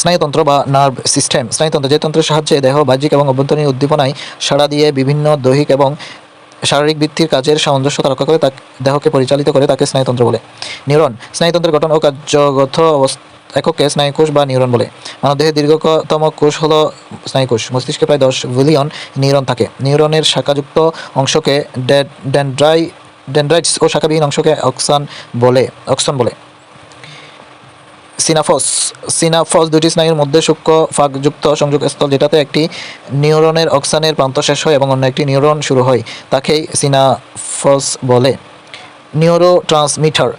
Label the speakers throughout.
Speaker 1: স্নায়ুতন্ত্র বা nerve system. স্নায়ুতন্ত্র যে তন্ত্রের সাহায্যে দেহ বাহ্যিক এবং অভ্যন্তরীণ উদ্দীপনায় সাড়া দিয়ে বিভিন্ন দৈহিক এবং শারীরিক বৃত্তির কাজের সামঞ্জস্যতা রক্ষা করে দেহকে পরিচালিত করে তাকে স্নায়ুতন্ত্র বলে। নিউরন স্নায়ুতন্ত্রের গঠন ও কার্যগত এককে স্নায়ুকোষ বা নিউরন বলে। মানবদেহের দীর্ঘতম কোষ হল স্নায়ুকোষ। মস্তিষ্কে প্রায় 10 বিলিয়ন নিউরন থাকে। নিউরনের শাখাযুক্ত অংশকে ডেনড্রাইটস ও শাখাবিহীন অংশকে অক্সন বলে। সিনাফস দুটি স্নায়ুর মধ্যে সূক্ষ্ম ফাঁকযুক্ত সংযোগস্থল, যেটাতে একটি নিউরনের অক্সানের প্রান্ত শেষ হয় এবং অন্য একটি নিউরন শুরু হয়, তাকেই সিনাফস বলে। নিউরোট্রান্সমিটার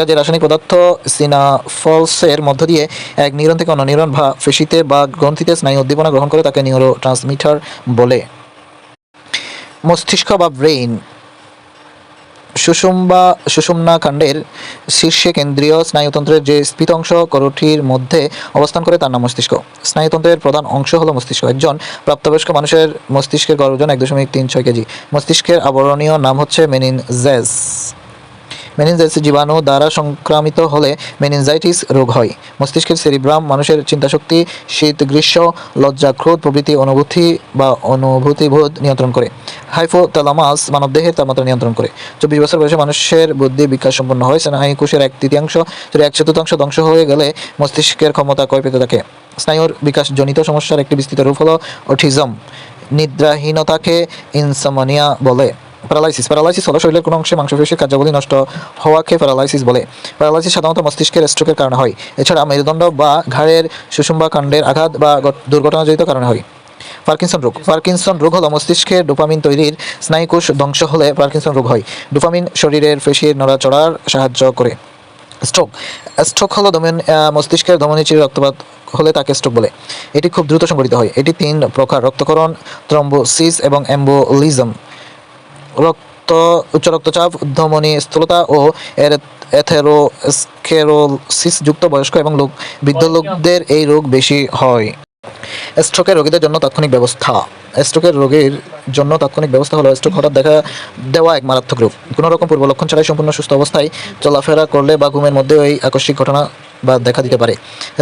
Speaker 1: যে রাসায়নিক পদার্থ সিনাফসের মধ্য দিয়ে এক নিউরন থেকে অন্য নিউরন বা পেশিতে বা গ্রন্থিতে স্নায়ু উদ্দীপনা গ্রহণ করে তাকে নিউরোট্রান্সমিটার বলে। মস্তিষ্ক বা ব্রেইন সুষুম্না কাণ্ডের শীর্ষে কেন্দ্রীয় স্নায়ুতন্ত্রের যে স্ফীত অংশ করোটির মধ্যে অবস্থান করে তার নাম মস্তিষ্ক। স্নায়ুতন্ত্রের প্রধান অংশ হলো মস্তিষ্ক। একজন প্রাপ্তবয়স্ক মানুষের মস্তিষ্কের গড় ওজন 1.36 কেজি। মস্তিষ্কের আবরণীয় নাম হচ্ছে মেনিনজেস। জীবাণু দ্বারা সংক্রামিত হলে মেনিনজাইটিস রোগ হয়। মস্তিষ্কের সেরিব্রাম মানুষের চিন্তাশক্তি, শীত, গ্রীষ্ম, লজ্জা, ক্রোধ প্রভৃতি অনুভূতিবোধ নিয়ন্ত্রণ করে। হাইপোথ্যালামাস মানবদেহের তাপমাত্রা নিয়ন্ত্রণ করে। 24 বছর বয়সে মানুষের বুদ্ধি বিকাশ সম্পন্ন হয়। স্নায়ুকোষের 1/3 ধ্বংস হয়ে গেলে মস্তিষ্কের ক্ষমতা ক্ষয় পেতে থাকে। স্নায়ুর বিকাশজনিত সমস্যার একটি বিস্তৃত রূপ হলো অটিজম। নিদ্রাহীনতাকে ইনসমনিয়া বলে। প্যারালাইসিস হলো শরীরের কোনো অংশে মাংসপেশির কার্যাবলী নষ্ট হওয়াকে প্যারালাইসিস বলে। প্যারালাইসিস সাধারণত মস্তিষ্কের স্ট্রোকের কারণে হয়। এছাড়া মেরুদণ্ড বা ঘাড়ের সুষুম্নাকাণ্ডের আঘাত বা দুর্ঘটনাজনিত কারণে হয়। পার্কিনসন রোগ হলো মস্তিষ্কের ডোপামিন তৈরির স্নায়ুকোষ ধ্বংস হলে পার্কিনসন রোগ হয়। ডোপামিন শরীরের পেশির নড়াচড়ার সাহায্য করে। স্ট্রোক হলো মস্তিষ্কের ধমনী চিরে রক্তপাত হলে তাকে স্ট্রোক বলে। এটি খুব দ্রুত সংঘটিত হয়। এটি 3 প্রকার: রক্তক্ষরণ, থ্রম্বোসিস এবং এম্বোলিজম। উচ্চ রক্তচাপ, ধমনী স্থূলতা ও এথেরোস্ক্লেরোসিস যুক্ত বয়স্ক এবং বৃদ্ধ লোকদের এই রোগ বেশি হয়। স্ট্রোকের রোগীদের জন্য তাৎক্ষণিক ব্যবস্থা হলো স্ট্রোক হঠাৎ দেখা দেওয়া এক মারাত্মক রোগ। কোনো রকম পূর্ব লক্ষণ ছাড়াই সম্পূর্ণ সুস্থ অবস্থায় চলাফেরা করলে বা ঘুমের মধ্যে এই আকস্মিক ঘটনা বা দেখা দিতে পারে।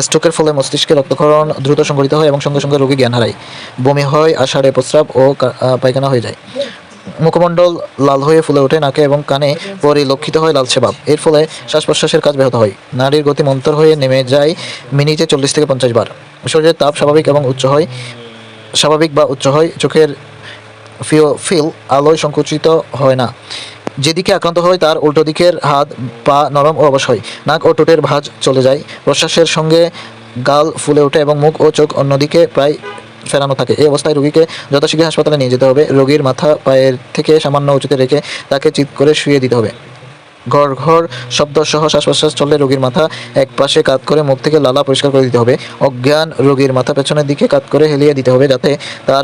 Speaker 1: স্ট্রোকের ফলে মস্তিষ্কে রক্তক্ষরণ দ্রুত সংঘটিত হয় এবং সঙ্গে সঙ্গে রোগী জ্ঞান হারায়, বমি হয়, আষাঢ়ে প্রস্রাব ও পায়খানা হয়ে যায়। মুখমণ্ডল লাল হয়ে ফুলে ওঠে, নাকে এবং কানে পরিলক্ষিত হয় লালচে ভাব। এর ফলে শ্বাস প্রশ্বাসের কাজ ব্যাহত হয়। নাড়ির গতি মন্থর হয়ে নেমে যায় মিনিটে 40 থেকে 50 বার। শরীরের তাপ স্বাভাবিক বা উচ্চ হয়। চোখের ফিল আলোয় সংকুচিত হয় না। যেদিকে আক্রান্ত হয় তার উল্টো দিকের হাত পা নরম ও অবশ হয়। নাক ও ঠোঁটের ভাঁজ চলে যায়। প্রশ্বাসের সঙ্গে গাল ফুলে ওঠে এবং মুখ ও চোখ অন্যদিকে প্রায় ফেরানো থাকে। এই অবস্থায় রোগীকে যথাশীঘ্র হাসপাতালে নিয়ে যেতে হবে। রোগীর মাথা পায়ের থেকে সামান্য উঁচুতে রেখে তাকে চিৎ করে শুয়ে দিতে হবে। ঘর শব্দ সহ শ্বাস-প্রশ্বাস চললে রোগীর মাথা এক পাশে কাত করে মুখ থেকে লালা পরিষ্কার করে দিতে হবে। অজ্ঞান রোগীর মাথা পেছনের দিকে কাত করে হেলিয়ে দিতে হবে, যাতে তার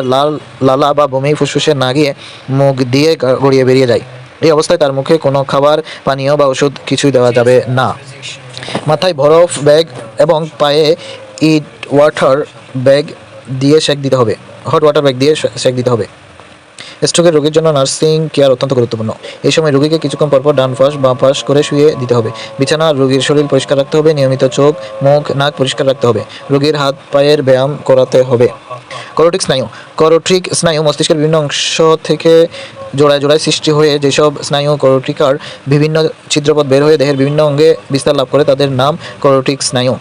Speaker 1: লালা বা বমি ফুসফুসে না গিয়ে মুখ দিয়ে গড়িয়ে বেরিয়ে যায়। এই অবস্থায় তার মুখে কোনো খাবার, পানীয় বা ওষুধ কিছুই দেওয়া যাবে না। মাথায় বরফ ব্যাগ এবং পায়ে হট ওয়াটার ব্যাগ দিয়ে সেক দিতে হবে। স্ট্রোকের রোগীর জন্য নার্সিং কেয়ার অত্যন্ত গুরুত্বপূর্ণ। এই সময় রোগীকে কিছুক্ষণ পরপর ডান পাশ বাম পাশ করে শুয়ে দিতে হবে। বিছানা, রোগীর শরীর পরিষ্কার রাখতে হবে। নিয়মিত চোখ, মুখ, নাক পরিষ্কার রাখতে হবে। রোগীর হাত পায়ের ব্যায়াম করাতে হবে। করোটিক স্নায়ু মস্তিষ্কের বিভিন্ন অংশ থেকে জোড়ায় সৃষ্টি হয়ে যেসব স্নায়ু করোটিকার বিভিন্ন ছিদ্রপথ বের হয়ে দেহের বিভিন্ন অঙ্গে বিস্তার লাভ করে তাদের নাম করোটিক স্নায়ু।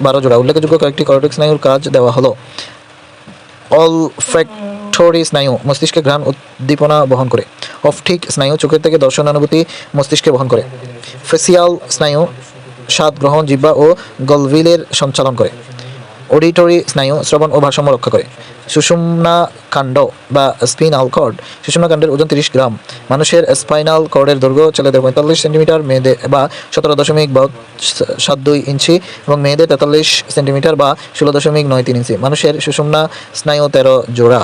Speaker 1: 12 জোড়া। উল্লেখযোগ্য কয়েকটি করোটিক স্নায়ুর কাজ দেওয়া হলো। অলফ্যাক্টরি স্নায়ু মস্তিষ্কে ঘ্রাণ উদ্দীপনা বহন করে। অপটিক স্নায়ু চোখের থেকে দর্শনানুভূতি মস্তিষ্কে বহন করে। ফেসিয়াল স্নায়ু স্বাদ গ্রহণ, জিহ্বা ও গলভিলের সঞ্চালন করে। অডিটরি স্নায়ু শ্রবণ ও ভারসাম্য রক্ষা করে। সুষুম্না কাণ্ড বা স্পাইনাল কর্ড। সুষুম্না কাণ্ডের ওজন 30 গ্রাম। মানুষের স্পাইনাল কর্ডের দৈর্ঘ্য ছেলেদের 45 সেন্টিমিটার, মেয়েদের বা 17.72 ইঞ্চি এবং মেয়েদের 43 সেন্টিমিটার বা 16.93 ইঞ্চি। মানুষের সুষুম্না স্নায়ু 13 জোড়া।